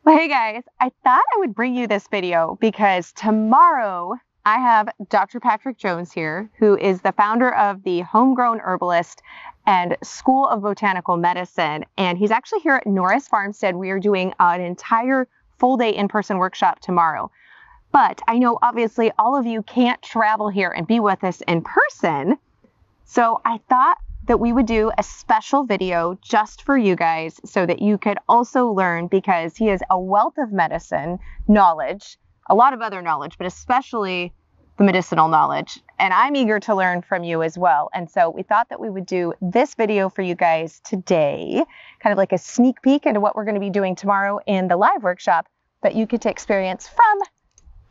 Well, hey guys, I thought I would bring you this video because tomorrow I have Dr. Patrick Jones here, who is the founder of the Homegrown Herbalist and School of Botanical Medicine. And he's actually here at Norris Farmstead. We are doing an entire full day in-person workshop tomorrow. But I know obviously all of you can't travel here and be with us in person. So I thought that we would do a special video just for you guys so that you could also learn, because he has a wealth of medicine knowledge, a lot of other knowledge, but especially the medicinal knowledge. And I'm eager to learn from you as well. And so we thought that we would do this video for you guys today, kind of like a sneak peek into what we're going to be doing tomorrow in the live workshop that you get to experience from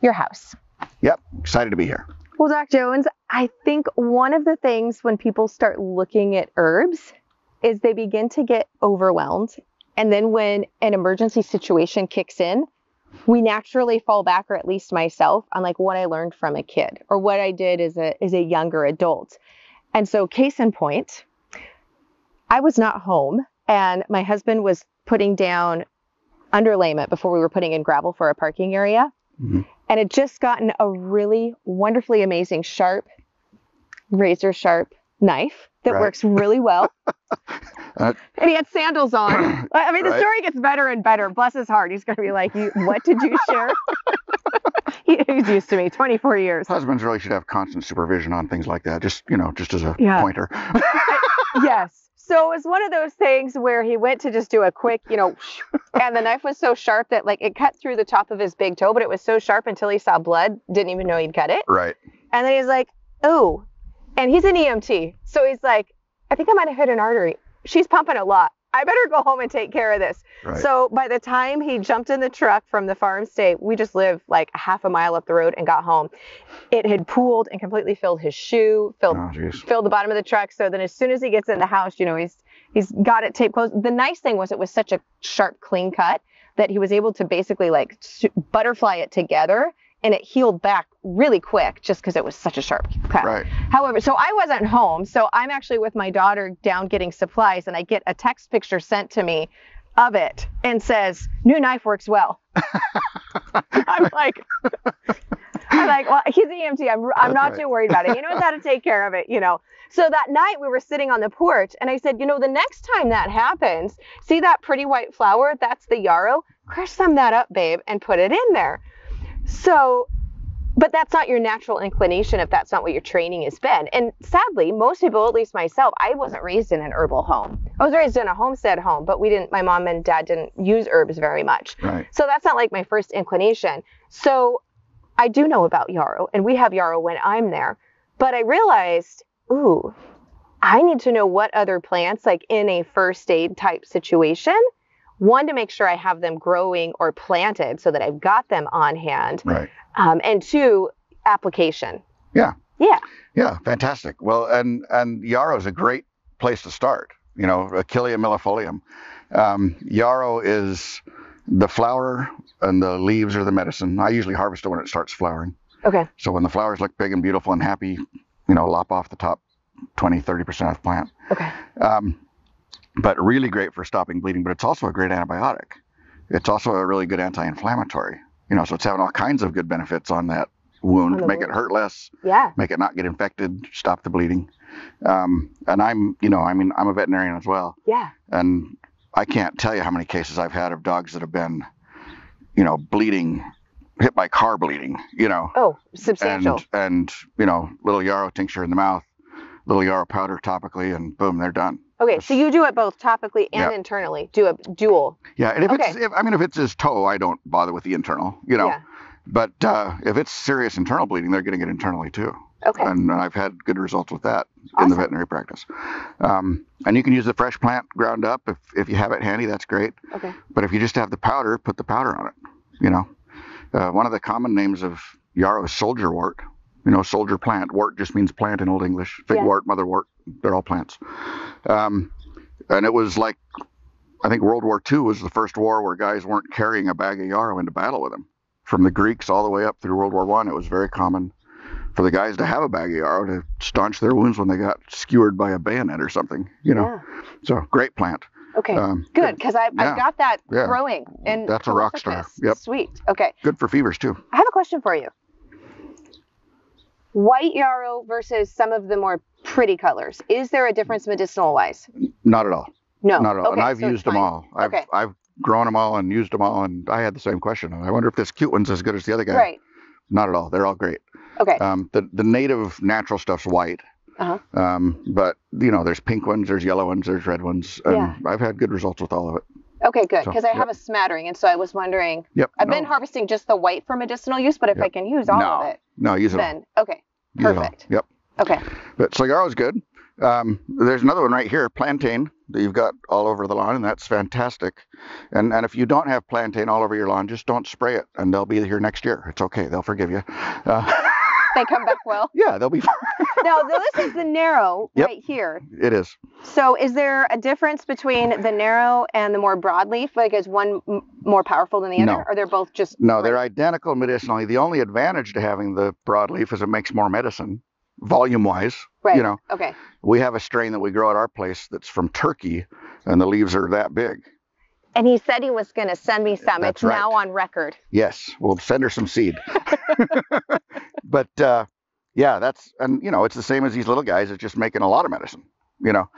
your house. Yep, excited to be here. Well, Doc Jones, I think one of the things when people start looking at herbs is they begin to get overwhelmed. And then when an emergency situation kicks in, we naturally fall back, or at least myself, on like what I learned from a kid or what I did as a younger adult. And so case in point, I was not home and my husband was putting down underlayment before we were putting in gravel for a parking area. Mm-hmm. And had just gotten a really wonderfully amazing razor sharp knife that works really well. And he had sandals on. I mean, the story gets better and better. Bless his heart. He's going to be like, what did you share? He's used to me, 24 years. Husbands really should have constant supervision on things like that. Just as a pointer. Yes. So it was one of those things where he went to just do a quick, and the knife was so sharp that like it cut through the top of his big toe, but it was so sharp until he saw blood, didn't even know he'd cut it. Right. And then he's like, oh, and he's an EMT. So he's like, I think I might have hit an artery. She's pumping a lot. I better go home and take care of this. Right. So by the time he jumped in the truck from the farmstead, we just lived like half a mile up the road and got home. It had pooled and completely filled his shoe, filled the bottom of the truck. So then as soon as he gets in the house, he's got it taped closed. The nice thing was it was such a sharp, clean cut that he was able to basically like butterfly it together, and it healed back really quick just because it was such a sharp cut. Right. However, so I wasn't home. So I'm actually with my daughter down getting supplies, and I get a text picture sent to me of it and says, new knife works well. I'm like, well, he's an EMT. I'm not too worried about it. He knows how to take care of it, So that night we were sitting on the porch and I said, the next time that happens, see that pretty white flower? That's the yarrow. Crush some of that up, babe, and put it in there. So, but that's not your natural inclination if that's not what your training has been. And sadly, most people, at least myself, I wasn't raised in an herbal home. I was raised in a homestead home, but my mom and dad didn't use herbs very much. Right. So that's not like my first inclination. So I do know about yarrow, and we have yarrow when I'm there. But I realized, I need to know what other plants, like in a first aid type situation, one, to make sure I have them growing or planted so that I've got them on hand. Right. And two, application. Yeah. Yeah. Yeah. Fantastic. Well, and yarrow is a great place to start. Achillea millefolium. Yarrow is the flower and the leaves are the medicine. I usually harvest it when it starts flowering. Okay. So when the flowers look big and beautiful and happy, lop off the top 20, 30% of the plant. Okay. But really great for stopping bleeding, but it's also a great antibiotic. It's also a really good anti-inflammatory, so it's having all kinds of good benefits on that wound, make it hurt less, make it not get infected, stop the bleeding. And I'm a veterinarian as well. Yeah. And I can't tell you how many cases I've had of dogs that have been, bleeding, hit by car bleeding, Oh, substantial. And little yarrow tincture in the mouth, little yarrow powder topically, and boom, they're done. Okay, so you do it both topically and internally. Do a dual. Yeah, and if it's his toe, I don't bother with the internal, Yeah. But if it's serious internal bleeding, they're getting it internally too. Okay. And I've had good results with that in the veterinary practice. And you can use the fresh plant ground up if you have it handy. That's great. Okay. But if you just have the powder, put the powder on it. One of the common names of yarrow is soldier wort. Soldier plant. Wort just means plant in Old English. Figwort, motherwort, they're all plants. And it was like, I think World War II was the first war where guys weren't carrying a bag of yarrow into battle with them. From the Greeks all the way up through World War I, it was very common for the guys to have a bag of yarrow to staunch their wounds when they got skewered by a bayonet or something, Yeah. So great plant. Okay, good, because I've got that growing. And that's a rock star. Yep. Sweet. Okay. Good for fevers too. I have a question for you. White yarrow versus some of the more pretty colors. Is there a difference medicinal wise? Not at all. No. Not at all. Okay, and I've used them all. I've grown them all and used them all, and I had the same question. I wonder if this cute one's as good as the other guy. Right. Not at all. They're all great. Okay. The native natural stuff's white. But there's pink ones, there's yellow ones, there's red ones, and I've had good results with all of it. Okay, good, because I have a smattering, and so I was wondering. I've been harvesting just the white for medicinal use, but if I can use all of it, use it then all. Okay, perfect. Yep. Okay. But so yarrow's good. There's another one right here, plantain, that you've got all over the lawn, and that's fantastic. And if you don't have plantain all over your lawn, just don't spray it, and they'll be here next year. It's okay. They'll forgive you. They come back well? Yeah, they'll be fine. Now, this is the narrow right here. It is. So is there a difference between the narrow and the more broadleaf? Like, is one more powerful than the other? No. Or they're both just... No, they're identical medicinally. The only advantage to having the broadleaf is it makes more medicine, volume-wise. Right. Okay. We have a strain that we grow at our place that's from Turkey, and the leaves are that big. And he said he was going to send me some. That's it's now on record. Yes, we'll send her some seed. But that's, and it's the same as these little guys. It's just making a lot of medicine,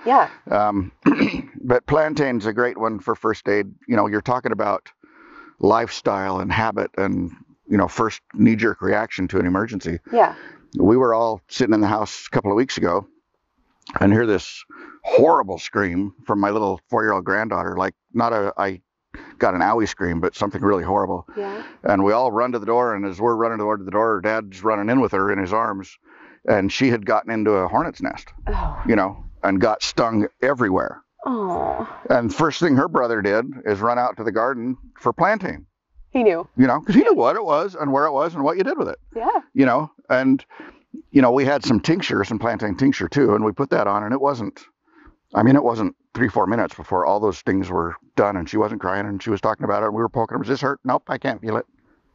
Yeah. But plantain's a great one for first aid. You're talking about lifestyle and habit and, first knee-jerk reaction to an emergency. Yeah. We were all sitting in the house a couple of weeks ago and hear this horrible scream from my little 4-year-old granddaughter, like I got an owie scream, but something really horrible. Yeah. And we all run to the door, and as we're running toward the door, her dad's running in with her in his arms, and she had gotten into a hornet's nest, and got stung everywhere. Oh. And first thing her brother did is run out to the garden for plantain. He knew. Because he knew what it was and where it was and what you did with it. Yeah. And we had some plantain tincture too, and we put that on, and it wasn't 3-4 minutes before all those things were done, and she wasn't crying, and she was talking about it, and we were poking her. Does this hurt? Nope, I can't feel it.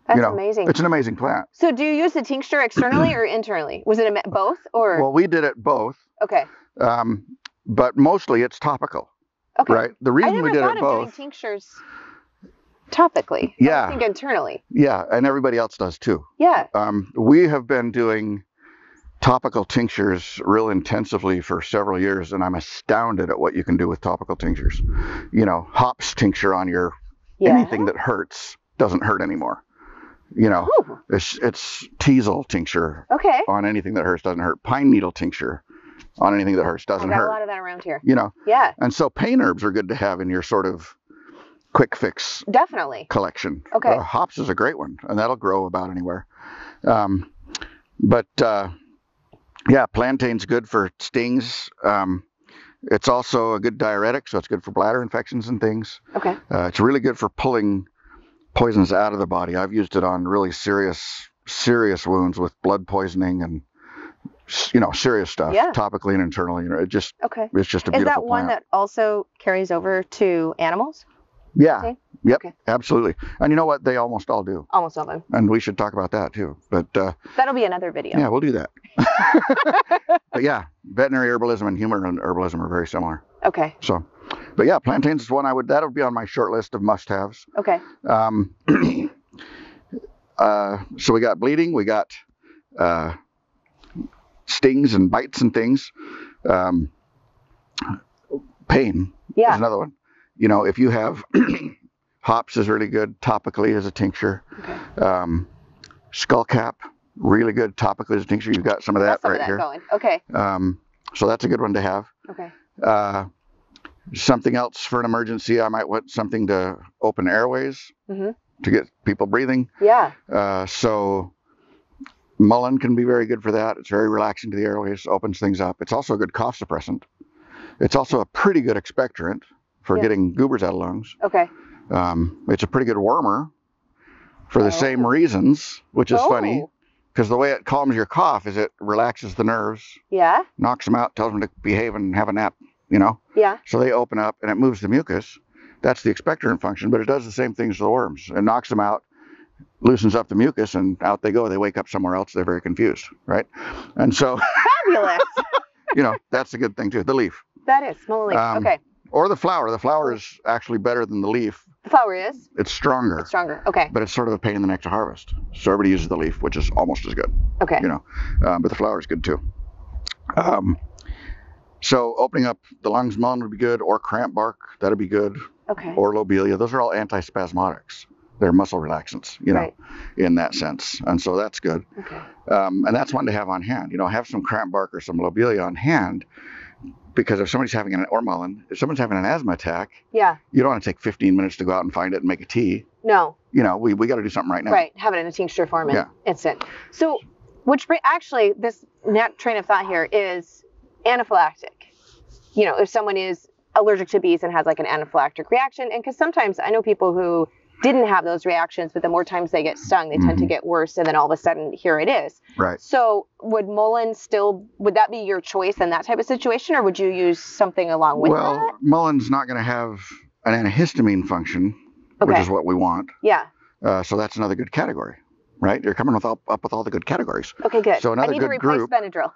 That's amazing. It's an amazing plant. So do you use the tincture externally or internally? Was it both or? Well, we did it both. Okay. But mostly it's topical. Okay. Right. The reason we did it both. I never thought of doing tinctures topically. Yeah. I think internally. Yeah, and everybody else does too. Yeah. We have been doing topical tinctures real intensively for several years, and I'm astounded at what you can do with topical tinctures. Hops tincture on your anything that hurts doesn't hurt anymore. It's teasel tincture on anything that hurts doesn't hurt. Pine needle tincture on anything that hurts doesn't hurt. I've got a lot of that around here. Yeah. And so pain herbs are good to have in your sort of quick fix collection. Okay. Hops is a great one, and that'll grow about anywhere. Plantain's good for stings. It's also a good diuretic, so it's good for bladder infections and things. Okay. It's really good for pulling poisons out of the body. I've used it on really serious wounds with blood poisoning and serious stuff, topically and internally. It's just a beautiful plant. Is that one that also carries over to animals? Yeah. Okay. Yep. Okay. Absolutely. And you know what? They almost all do. Almost all of them. And we should talk about that too. But that'll be another video. Yeah, we'll do that. But yeah, veterinary herbalism and human herbalism are very similar. Okay. So, but yeah, plantains is one that'll be on my short list of must-haves. Okay. So we got bleeding, we got stings and bites and things. Pain is another one. If you have hops is really good topically as a tincture. Okay. Skullcap, really good topically as a tincture. You've got some of that right here. Going. Okay. So that's a good one to have. Okay. Something else for an emergency, I might want something to open airways to get people breathing. Yeah. So mullein can be very good for that. It's very relaxing to the airways, opens things up. It's also a good cough suppressant. It's also a pretty good expectorant for getting goobers out of lungs. Okay. It's a pretty good wormer for the same reasons, which is funny, because the way it calms your cough is it relaxes the nerves. Yeah. Knocks them out, tells them to behave and have a nap, Yeah. So they open up and it moves the mucus. That's the expectorant function, but it does the same things to the worms. It knocks them out, loosens up the mucus, and out they go. They wake up somewhere else. They're very confused, right? And so... Fabulous. That's a good thing too. The leaf. That is. Mullein leaf. Okay. Or the flower. The flower is actually better than the leaf. The flower is? It's stronger. It's stronger. Okay. But it's sort of a pain in the neck to harvest. So everybody uses the leaf, which is almost as good. Okay. You know, but the flower is good too. So opening up the lungs mullein would be good, or cramp bark, that'd be good. Okay. Or lobelia. Those are all antispasmodics. They're muscle relaxants, you know, right. in that sense. And so that's good. Okay. And that's one to have on hand. You know, have some cramp bark or some lobelia on hand, because if somebody's having or mullein, if someone's having an asthma attack, yeah, you don't want to take 15 minutes to go out and find it and make a tea. No. You know, we got to do something right now. Right. Have it in a tincture form and instant. So, actually, this train of thought here is anaphylactic. You know, if someone is allergic to bees and has like an anaphylactic reaction, and because sometimes I know people who didn't have those reactions, but the more times they get stung, they tend to get worse, and then all of a sudden, here it is. Right. So would mullein would that be your choice in that type of situation, or would you use something along with that? Well, mulleine's not going to have an antihistamine function, which is what we want. Yeah. So that's another good category, right? You're coming up with all the good categories. Okay, good. So another I need to replace Benadryl.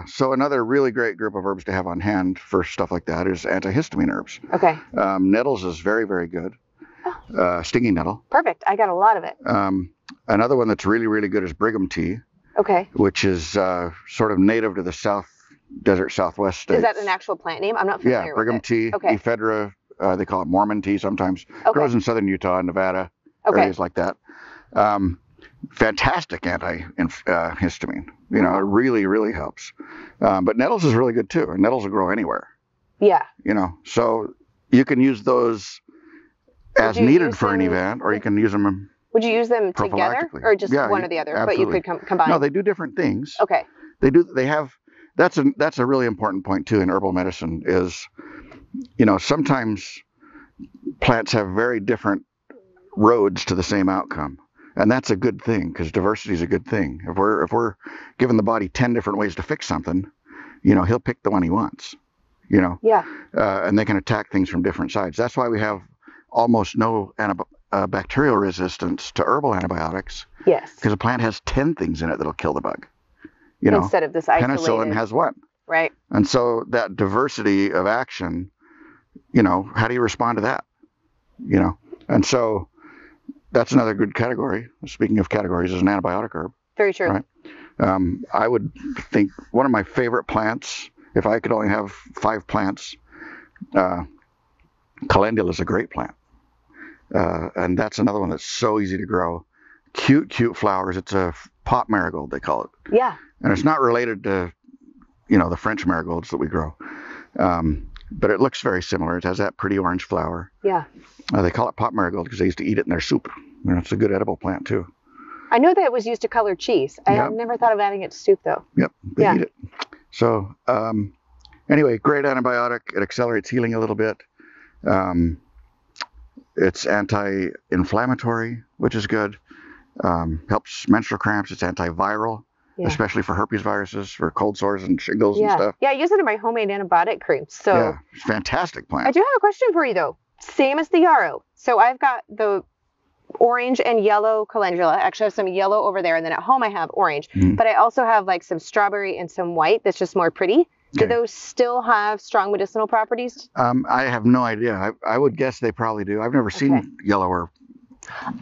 So another really great group of herbs to have on hand for stuff like that is antihistamine herbs. Okay. Nettles is very, very good. Stinging nettle. Perfect. I got a lot of it. Another one that's really, really good is brigham tea. Okay. Which is sort of native to the desert Southwest states. Is that an actual plant name? I'm not familiar with it. Yeah, brigham tea, ephedra, they call it Mormon tea sometimes. Grows in southern Utah and Nevada, areas like that. Fantastic anti-histamine. You know, it really, really helps. But nettles is really good too, and nettles will grow anywhere. Yeah. You know, so you can use those as needed for an event, or you can use them. Would you use them together, or just one or the other? Absolutely. But you could combine. No, they do different things. Okay. They have. That's a really important point too in herbal medicine. Is, you know, sometimes plants have very different roads to the same outcome. And that's a good thing, because diversity is a good thing. If we're giving the body 10 different ways to fix something, you know, he'll pick the one he wants, you know. Yeah. And they can attack things from different sides. That's why we have almost no bacterial resistance to herbal antibiotics. Yes. Because a plant has 10 things in it that'll kill the bug. You know, instead of this isolated. Penicillin has one. Right. And so that diversity of action, you know, how do you respond to that? You know, and so that's another good category. Speaking of categories, is an antibiotic herb. Very true. Right? I would think one of my favorite plants, if I could only have 5 plants, calendula is a great plant. And that's another one that's so easy to grow. Cute flowers. It's a pot marigold, they call it. Yeah. And it's not related to, you know, the French marigolds that we grow. But it looks very similar. It has that pretty orange flower. Yeah. They call it pot marigold because they used to eat it in their soup. And it's a good edible plant too. I know that it was used to color cheese. I have never thought of adding it to soup though. Yep. They eat it. So anyway, great antibiotic. It accelerates healing a little bit. It's anti-inflammatory, which is good. Helps menstrual cramps. It's antiviral. Yeah. Especially for herpes viruses, for cold sores and shingles and stuff. Yeah, I use it in my homemade antibiotic cream. So yeah, it's a fantastic plant. I do have a question for you though. Same as the yarrow. So I've got the orange and yellow calendula. Actually, I have some yellow over there, and then at home I have orange. But I also have like some strawberry and some white that's just more pretty. Do those still have strong medicinal properties? I have no idea. I would guess they probably do. I've never seen yellow or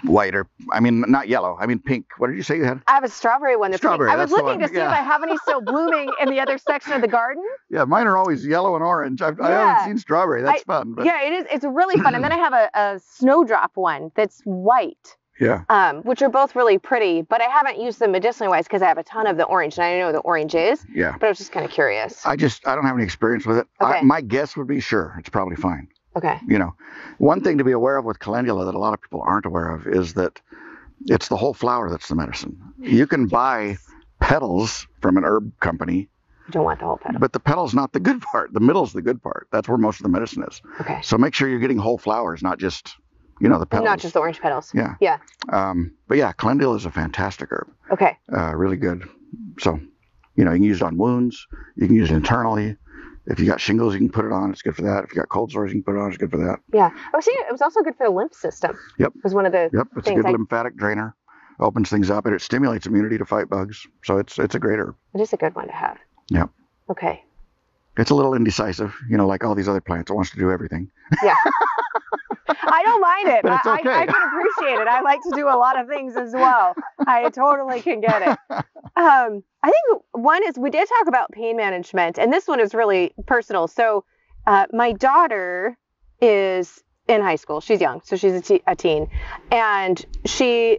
white, or I mean, not yellow. I mean pink. What did you say you had? I have a strawberry one. That's strawberry. Pink. I was looking to see if I have any still blooming in the other section of the garden. Yeah, mine are always yellow and orange. I haven't seen strawberry. That's fun. But. Yeah, it is. It's really fun. And then I have a snowdrop one that's white. Yeah. Which are both really pretty, but I haven't used them medicinally wise because I have a ton of the orange, and I know the orange is. Yeah. But I was just kind of curious. I don't have any experience with it. Okay. My guess would be it's probably fine. Okay. You know, one thing to be aware of with calendula that a lot of people aren't aware of is that it's the whole flower that's the medicine. You can buy petals from an herb company. You don't want the whole petal. But the petal's not the good part. The middle's the good part. That's where most of the medicine is. Okay. So make sure you're getting whole flowers, not just, you know, the petals. Not just the orange petals. Yeah. Yeah. But yeah, calendula is a fantastic herb. Okay. Really good. So, you know, you can use it on wounds. You can use it internally. If you got shingles, you can put it on. It's good for that. If you got cold sores, you can put it on. It's good for that. Yeah. I was seeing it was also good for the lymph system. Yep. It was one of the It's a good lymphatic drainer. Opens things up, and it stimulates immunity to fight bugs. So it's a great herb. It is a good one to have. Yep. Okay. It's a little indecisive, you know, like all these other plants. It wants to do everything. Yeah. I don't mind it. But it's okay. I can appreciate it. I like to do a lot of things as well. I totally can get it. I think one is, we did talk about pain management, and this one is really personal. So my daughter is in high school. She's young, so she's a teen. And she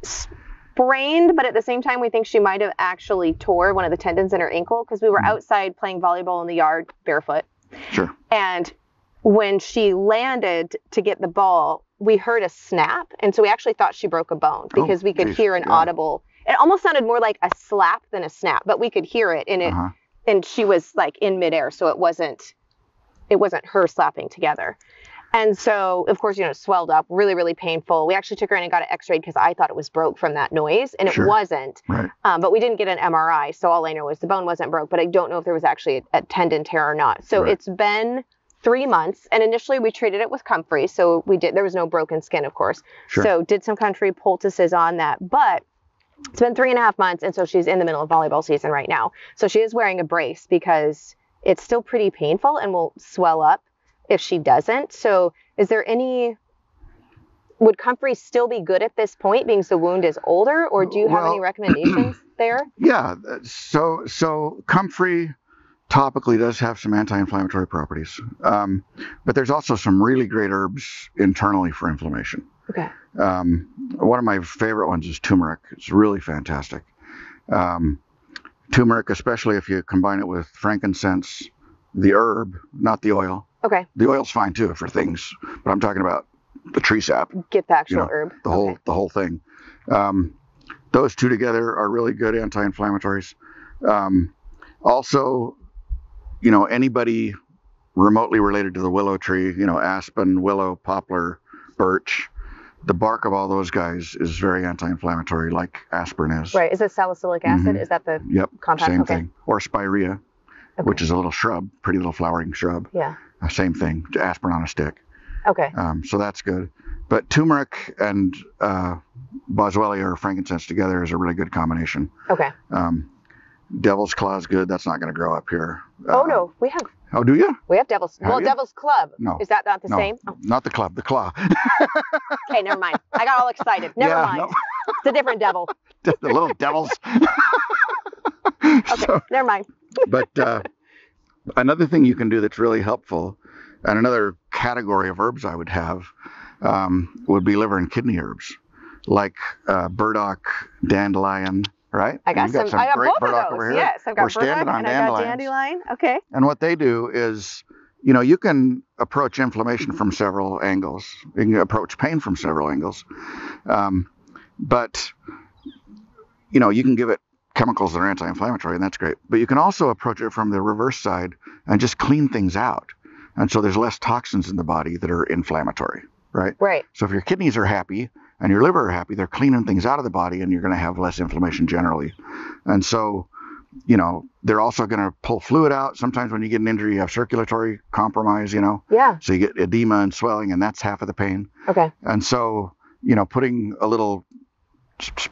sprained, but at the same time, we think she might have actually tore one of the tendons in her ankle because we were outside playing volleyball in the yard barefoot. Sure. And when she landed to get the ball, we heard a snap. And so we actually thought she broke a bone because we could hear an audible. It almost sounded more like a slap than a snap, but we could hear it. And and she was like in midair. So it wasn't her slapping together. And so, of course, you know, it swelled up, really, really painful. We actually took her in and got it x-rayed because I thought it was broke from that noise, and it wasn't. Right. But we didn't get an MRI, so all I know is the bone wasn't broke, but I don't know if there was actually a tendon tear or not. So it's been 3 months, and initially we treated it with comfrey. So there was no broken skin, of course. Sure. So did some comfrey poultices on that, but it's been 3.5 months, and so she's in the middle of volleyball season right now. So she is wearing a brace because it's still pretty painful and will swell up if she doesn't. So is there would comfrey still be good at this point, being the wound is older, or do you have any recommendations there? Yeah. So comfrey topically does have some anti-inflammatory properties. But there's also some really great herbs internally for inflammation. Okay. One of my favorite ones is turmeric. It's really fantastic. Turmeric, especially if you combine it with frankincense, the herb, not the oil. Okay. The oil's fine too for things, but I'm talking about the tree sap. Get the actual herb. The whole thing. Those two together are really good anti-inflammatories. Also, you know, anybody remotely related to the willow tree, you know, aspen, willow, poplar, birch, the bark of all those guys is very anti-inflammatory, like aspirin is. Right. Is it salicylic acid? Is that the compound? Same thing. Or spirea, which is a little shrub, pretty little flowering shrub. Yeah. Same thing, aspirin on a stick. Okay. So that's good. But turmeric and boswellia or frankincense together is a really good combination. Okay. Devil's claw is good. That's not going to grow up here. Oh, no. We have. Oh, do you? We have devil's. Well, devil's club. No. Is that not the same? Oh. Not the club, the claw. Okay, never mind. I got all excited. Never mind. No. It's a different devil. The little devils. Okay, never mind. But another thing you can do that's really helpful, and another category of herbs I would have, would be liver and kidney herbs, like burdock, dandelion, right? I got some. I got great both burdock of those. over here. Yes, I've got We're burdock standing on and I got dandelion. Okay. And what they do is, you know, you can approach inflammation from several angles. You can approach pain from several angles. But, you know, you can give it chemicals that are anti-inflammatory, and that's great. But you can also approach it from the reverse side and just clean things out. And so there's less toxins in the body that are inflammatory, right? Right. So if your kidneys are happy and your liver are happy, they're cleaning things out of the body, and you're going to have less inflammation generally. And so, you know, they're also going to pull fluid out. Sometimes when you get an injury, you have circulatory compromise, you know? Yeah. So you get edema and swelling, and that's half of the pain. Okay. And so, you know, putting a little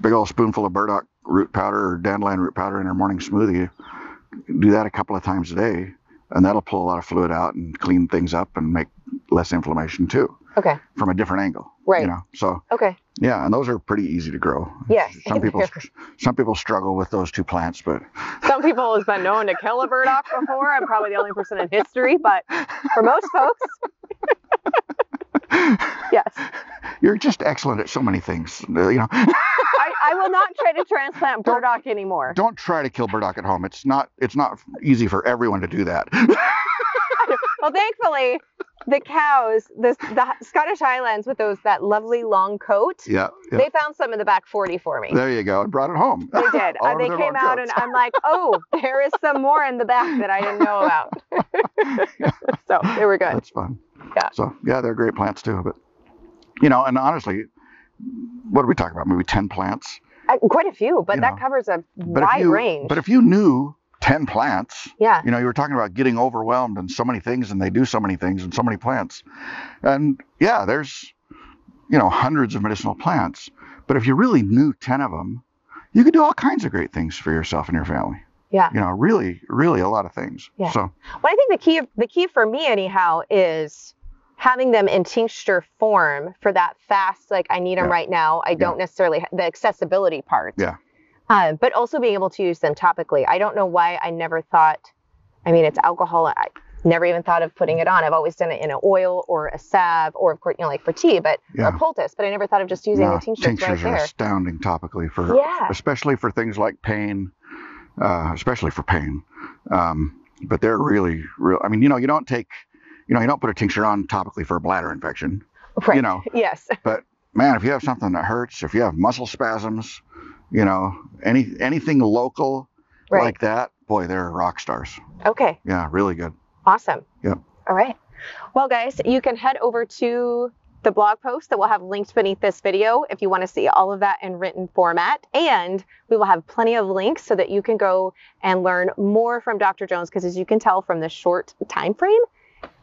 big old spoonful of burdock root powder or dandelion root powder in our morning smoothie, do that a couple of times a day, and that'll pull a lot of fluid out and clean things up and make less inflammation too. Okay. From a different angle. Right. You know, so. Okay. Yeah, and those are pretty easy to grow. Yes. Some people struggle with those two plants, but. Some people has been known to kill a burdock before. I'm probably the only person in history, but for most folks. Yes. You're just excellent at so many things, you know. I will not try to transplant burdock anymore. Don't try to kill burdock at home. It's not easy for everyone to do that. Well, thankfully, the cows, the Scottish Highlands with that lovely long coat, they found some in the back 40 for me. There you go, and brought it home. They did. They came out, and I'm like, oh, there is some more in the back that I didn't know about. So they were good. That's fun. Yeah. So yeah, they're great plants too. But you know, and honestly, what did we talk about? Maybe 10 plants. Quite a few, but that covers a wide range. But if you knew 10 plants, you know, you were talking about getting overwhelmed and so many things, and they do so many things and so many plants. And yeah, there's, you know, hundreds of medicinal plants. But if you really knew 10 of them, you could do all kinds of great things for yourself and your family. Yeah. You know, really, really a lot of things. Yeah. So, well, I think the key for me anyhow is having them in tincture form for that fast, like I need them right now. I don't necessarily the accessibility part. Yeah. But also being able to use them topically. I don't know why I never thought, I mean, it's alcohol. I never even thought of putting it on. I've always done it in an oil or a salve or, of course, you know, like for tea, but a poultice. But I never thought of just using the tinctures right there. Tinctures are astounding topically especially for things like pain, especially for pain. But they're really, real. I mean, you know, you don't put a tincture on topically for a bladder infection. Right. You know. Yes. But man, if you have something that hurts, if you have muscle spasms, you know, anything local like that, boy, they're rock stars. Okay. Yeah, really good. Awesome. Yep. All right. Well, guys, you can head over to the blog post that will have links beneath this video if you want to see all of that in written format. And we will have plenty of links so that you can go and learn more from Dr. Jones, because as you can tell from the short time frame,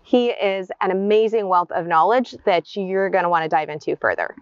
he is an amazing wealth of knowledge that you're going to want to dive into further.